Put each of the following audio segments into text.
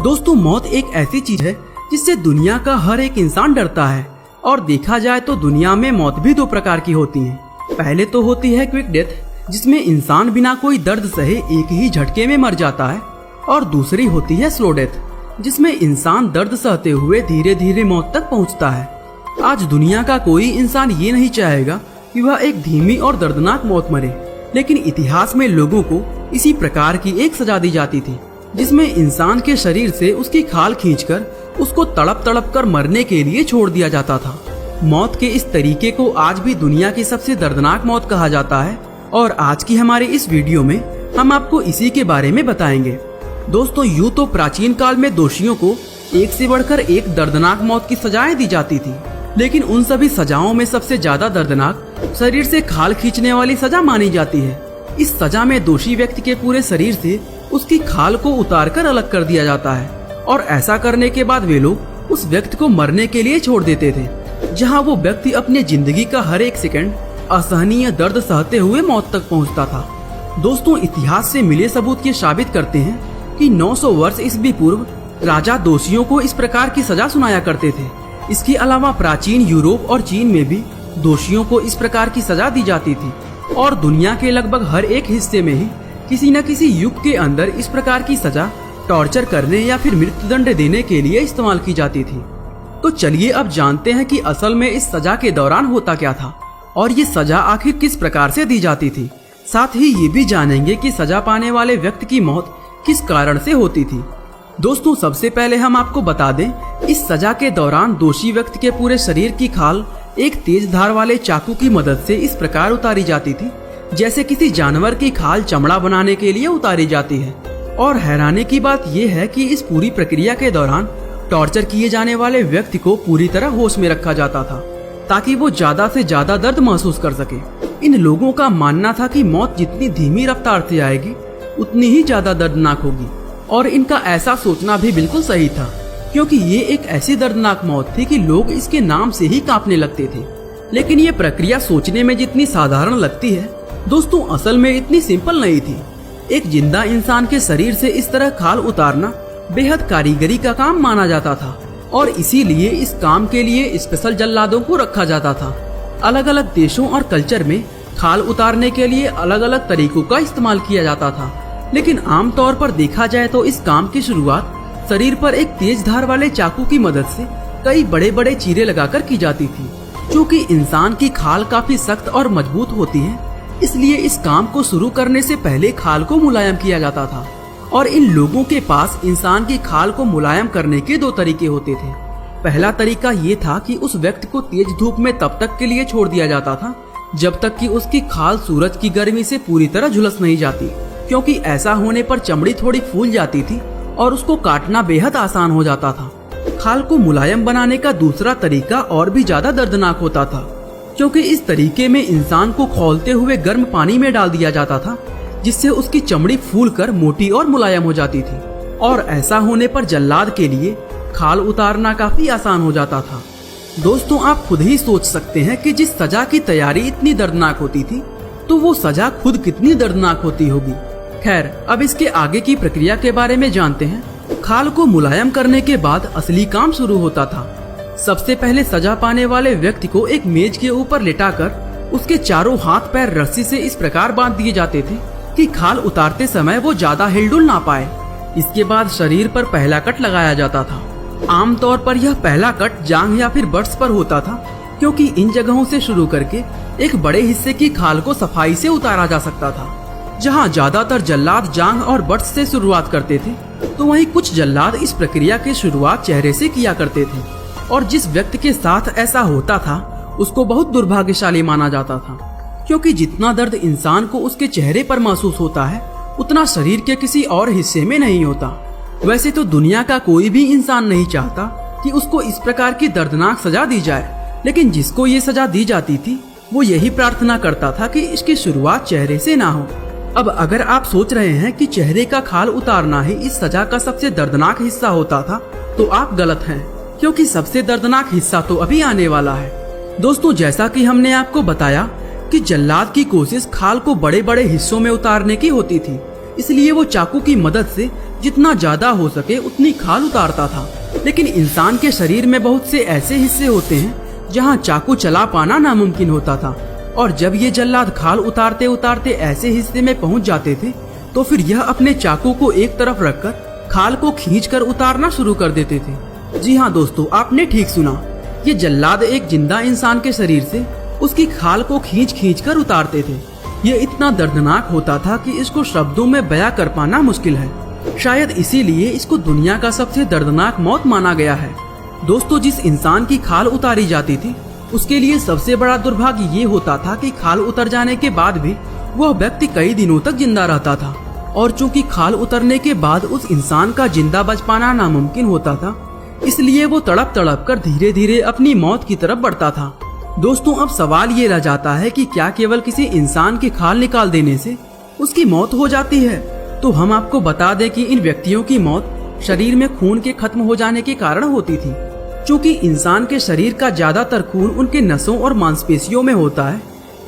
दोस्तों, मौत एक ऐसी चीज है जिससे दुनिया का हर एक इंसान डरता है। और देखा जाए तो दुनिया में मौत भी दो प्रकार की होती है। पहले तो होती है क्विक डेथ, जिसमें इंसान बिना कोई दर्द सहे एक ही झटके में मर जाता है। और दूसरी होती है स्लो डेथ, जिसमें इंसान दर्द सहते हुए धीरे धीरे मौत तक पहुंचता है। आज दुनिया का कोई इंसान ये नहीं चाहेगा कि वह एक धीमी और दर्दनाक मौत मरे, लेकिन इतिहास में लोगों को इसी प्रकार की एक सजा दी जाती थी, जिसमें इंसान के शरीर से उसकी खाल खींचकर उसको तड़प तड़प कर मरने के लिए छोड़ दिया जाता था। मौत के इस तरीके को आज भी दुनिया की सबसे दर्दनाक मौत कहा जाता है। और आज की हमारे इस वीडियो में हम आपको इसी के बारे में बताएंगे। दोस्तों, यूं तो प्राचीन काल में दोषियों को एक से बढ़कर एक दर्दनाक मौत की सजाएं दी जाती थी, लेकिन उन सभी सजाओं में सबसे ज्यादा दर्दनाक शरीर से खाल खींचने वाली सजा मानी जाती है। इस सजा में दोषी व्यक्ति के पूरे शरीर से उसकी खाल को उतारकर अलग कर दिया जाता है, और ऐसा करने के बाद वे लोग उस व्यक्ति को मरने के लिए छोड़ देते थे, जहां वो व्यक्ति अपने जिंदगी का हर एक सेकंड असहनीय दर्द सहते हुए मौत तक पहुंचता था। दोस्तों, इतिहास से मिले सबूत ये साबित करते हैं कि 900 वर्ष ईस्वी पूर्व राजा दोषियों को इस प्रकार की सजा सुनाया करते थे। इसके अलावा प्राचीन यूरोप और चीन में भी दोषियों को इस प्रकार की सजा दी जाती थी, और दुनिया के लगभग हर एक हिस्से में ही किसी न किसी युग के अंदर इस प्रकार की सजा टॉर्चर करने या फिर मृत्युदंड देने के लिए इस्तेमाल की जाती थी। तो चलिए अब जानते हैं कि असल में इस सजा के दौरान होता क्या था और ये सजा आखिर किस प्रकार से दी जाती थी। साथ ही ये भी जानेंगे कि सजा पाने वाले व्यक्ति की मौत किस कारण से होती थी। दोस्तों, सबसे पहले हम आपको बता दें, इस सजा के दौरान दोषी व्यक्ति के पूरे शरीर की खाल एक तेज धार वाले चाकू की मदद से इस प्रकार उतारी जाती थी जैसे किसी जानवर की खाल चमड़ा बनाने के लिए उतारी जाती है। और हैरानी की बात यह है कि इस पूरी प्रक्रिया के दौरान टॉर्चर किए जाने वाले व्यक्ति को पूरी तरह होश में रखा जाता था, ताकि वो ज्यादा से ज्यादा दर्द महसूस कर सके। इन लोगों का मानना था कि मौत जितनी धीमी रफ्तार से आएगी उतनी ही ज्यादा दर्दनाक होगी, और इनका ऐसा सोचना भी बिल्कुल सही था, क्योंकि ये एक ऐसी दर्दनाक मौत थी कि लोग इसके नाम से ही कांपने लगते थे। लेकिन ये प्रक्रिया सोचने में जितनी साधारण लगती है, दोस्तों असल में इतनी सिंपल नहीं थी। एक जिंदा इंसान के शरीर से इस तरह खाल उतारना बेहद कारीगरी का काम माना जाता था, और इसीलिए इस काम के लिए स्पेशल जल्लादों को रखा जाता था। अलग अलग देशों और कल्चर में खाल उतारने के लिए अलग अलग तरीकों का इस्तेमाल किया जाता था, लेकिन आमतौर पर देखा जाए तो इस काम की शुरुआत शरीर पर एक तेज धार वाले चाकू की मदद से कई बड़े बड़े चीरे लगाकर की जाती थी। चूँकि इंसान की खाल काफी सख्त और मजबूत होती है, इसलिए इस काम को शुरू करने से पहले खाल को मुलायम किया जाता था। और इन लोगों के पास इंसान की खाल को मुलायम करने के दो तरीके होते थे। पहला तरीका ये था कि उस व्यक्ति को तेज धूप में तब तक के लिए छोड़ दिया जाता था जब तक कि उसकी खाल सूरज की गर्मी से पूरी तरह झुलस नहीं जाती, क्योंकि ऐसा होने पर चमड़ी थोड़ी फूल जाती थी और उसको काटना बेहद आसान हो जाता था। खाल को मुलायम बनाने का दूसरा तरीका और भी ज्यादा दर्दनाक होता था, क्योंकि इस तरीके में इंसान को खौलते हुए गर्म पानी में डाल दिया जाता था, जिससे उसकी चमड़ी फूलकर मोटी और मुलायम हो जाती थी। और ऐसा होने पर जल्लाद के लिए खाल उतारना काफी आसान हो जाता था। दोस्तों, आप खुद ही सोच सकते हैं कि जिस सजा की तैयारी इतनी दर्दनाक होती थी, तो वो सजा खुद कितनी दर्दनाक होती होगी। खैर, अब इसके आगे की प्रक्रिया के बारे में जानते हैं। खाल को मुलायम करने के बाद असली काम शुरू होता था। सबसे पहले सजा पाने वाले व्यक्ति को एक मेज के ऊपर लेटाकर उसके चारों हाथ पैर रस्सी से इस प्रकार बांध दिए जाते थे कि खाल उतारते समय वो ज्यादा हिलडुल ना पाए। इसके बाद शरीर पर पहला कट लगाया जाता था। आमतौर पर यह पहला कट जांघ या फिर बट्स पर होता था, क्योंकि इन जगहों से शुरू करके एक बड़े हिस्से की खाल को सफाई से उतारा जा सकता था। जहां ज्यादातर जल्लाद जांघ और बट्स से शुरुआत करते थे, तो वहीं कुछ जल्लाद इस प्रक्रिया की शुरुआत चेहरे से किया करते थे। और जिस व्यक्ति के साथ ऐसा होता था उसको बहुत दुर्भाग्यशाली माना जाता था, क्योंकि जितना दर्द इंसान को उसके चेहरे पर महसूस होता है, उतना शरीर के किसी और हिस्से में नहीं होता। वैसे तो दुनिया का कोई भी इंसान नहीं चाहता कि उसको इस प्रकार की दर्दनाक सजा दी जाए, लेकिन जिसको ये सजा दी जाती थी वो यही प्रार्थना करता था कि इसकी शुरुआत चेहरे से ना हो। अब अगर आप सोच रहे हैं कि चेहरे का खाल उतारना ही इस सजा का सबसे दर्दनाक हिस्सा होता था, तो आप गलत हैं, क्योंकि सबसे दर्दनाक हिस्सा तो अभी आने वाला है। दोस्तों, जैसा कि हमने आपको बताया कि जल्लाद की कोशिश खाल को बड़े बड़े हिस्सों में उतारने की होती थी, इसलिए वो चाकू की मदद से जितना ज्यादा हो सके उतनी खाल उतारता था। लेकिन इंसान के शरीर में बहुत से ऐसे हिस्से होते हैं जहाँ चाकू चला पाना नामुमकिन होता था, और जब ये जल्लाद खाल उतारते उतारते ऐसे हिस्से में पहुँच जाते थे तो फिर यह अपने चाकू को एक तरफ रखकर खाल को खींचकर उतारना शुरू कर देते थे। जी हाँ दोस्तों, आपने ठीक सुना, ये जल्लाद एक जिंदा इंसान के शरीर से उसकी खाल को खींच खींच कर उतारते थे। ये इतना दर्दनाक होता था कि इसको शब्दों में बयां कर पाना मुश्किल है। शायद इसीलिए इसको दुनिया का सबसे दर्दनाक मौत माना गया है। दोस्तों, जिस इंसान की खाल उतारी जाती थी उसके लिए सबसे बड़ा दुर्भाग्य ये होता था कि खाल उतर जाने के बाद भी वह व्यक्ति कई दिनों तक जिंदा रहता था, और चूंकि खाल उतरने के बाद उस इंसान का जिंदा बच पाना नामुमकिन होता था, इसलिए वो तड़प तड़प कर धीरे धीरे अपनी मौत की तरफ बढ़ता था। दोस्तों, अब सवाल ये रह जाता है कि क्या केवल किसी इंसान की खाल निकाल देने से उसकी मौत हो जाती है? तो हम आपको बता दें कि इन व्यक्तियों की मौत शरीर में खून के खत्म हो जाने के कारण होती थी। चूँकि इंसान के शरीर का ज्यादातर खून उनके नसों और मांसपेशियों में होता है,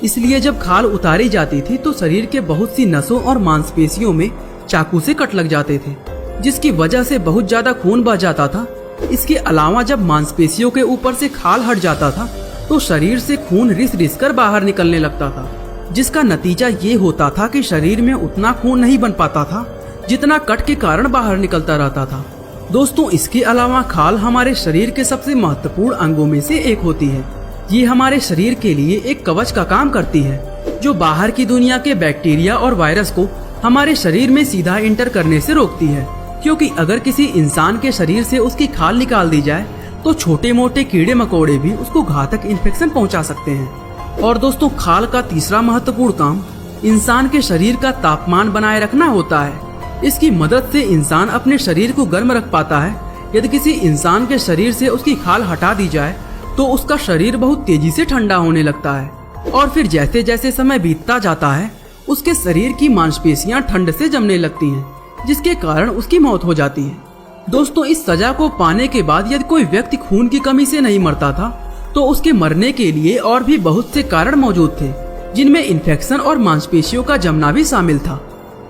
इसलिए जब खाल उतारी जाती थी तो शरीर के बहुत सी नसों और मांसपेशियों में चाकू से कट लग जाते थे, जिसकी वजह से बहुत ज्यादा खून बह जाता था। इसके अलावा जब मांसपेशियों के ऊपर से खाल हट जाता था तो शरीर से खून रिस रिस कर बाहर निकलने लगता था, जिसका नतीजा ये होता था कि शरीर में उतना खून नहीं बन पाता था जितना कट के कारण बाहर निकलता रहता था। दोस्तों, इसके अलावा खाल हमारे शरीर के सबसे महत्वपूर्ण अंगों में से एक होती है। ये हमारे शरीर के लिए एक कवच का काम करती है, जो बाहर की दुनिया के बैक्टीरिया और वायरस को हमारे शरीर में सीधा इंटर करने से रोकती है। क्योंकि अगर किसी इंसान के शरीर से उसकी खाल निकाल दी जाए तो छोटे मोटे कीड़े मकोड़े भी उसको घातक इन्फेक्शन पहुंचा सकते हैं। और दोस्तों, खाल का तीसरा महत्वपूर्ण काम इंसान के शरीर का तापमान बनाए रखना होता है। इसकी मदद से इंसान अपने शरीर को गर्म रख पाता है। यदि किसी इंसान के शरीर से उसकी खाल हटा दी जाए तो उसका शरीर बहुत तेजी से ठंडा होने लगता है, और फिर जैसे जैसे समय बीतता जाता है उसके शरीर की मांसपेशियां ठंड से जमने लगती हैं, जिसके कारण उसकी मौत हो जाती है। दोस्तों, इस सजा को पाने के बाद यदि कोई व्यक्ति खून की कमी से नहीं मरता था तो उसके मरने के लिए और भी बहुत से कारण मौजूद थे, जिनमें इन्फेक्शन और मांसपेशियों का जमना भी शामिल था।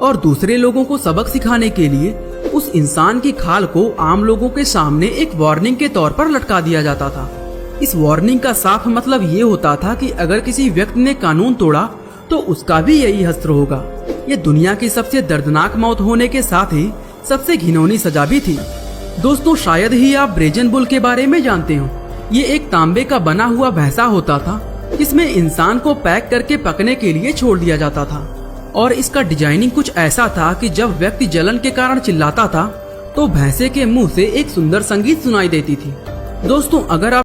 और दूसरे लोगों को सबक सिखाने के लिए उस इंसान की खाल को आम लोगों के सामने एक वार्निंग के तौर पर लटका दिया जाता था। इस वार्निंग का साफ मतलब ये होता था कि अगर किसी व्यक्ति ने कानून तोड़ा तो उसका भी यही हश्र होगा। ये दुनिया की सबसे दर्दनाक मौत होने के साथ ही सबसे घिनौनी सजा भी थी। दोस्तों, शायद ही आप ब्रेजन बुल के बारे में जानते हो। ये एक तांबे का बना हुआ भैंसा होता था, जिसमें इंसान को पैक करके पकने के लिए छोड़ दिया जाता था, और इसका डिजाइनिंग कुछ ऐसा था कि जब व्यक्ति जलन के कारण चिल्लाता था तो भैंसे के मुंह से एक सुंदर संगीत सुनाई देती थी। दोस्तों, अगर आप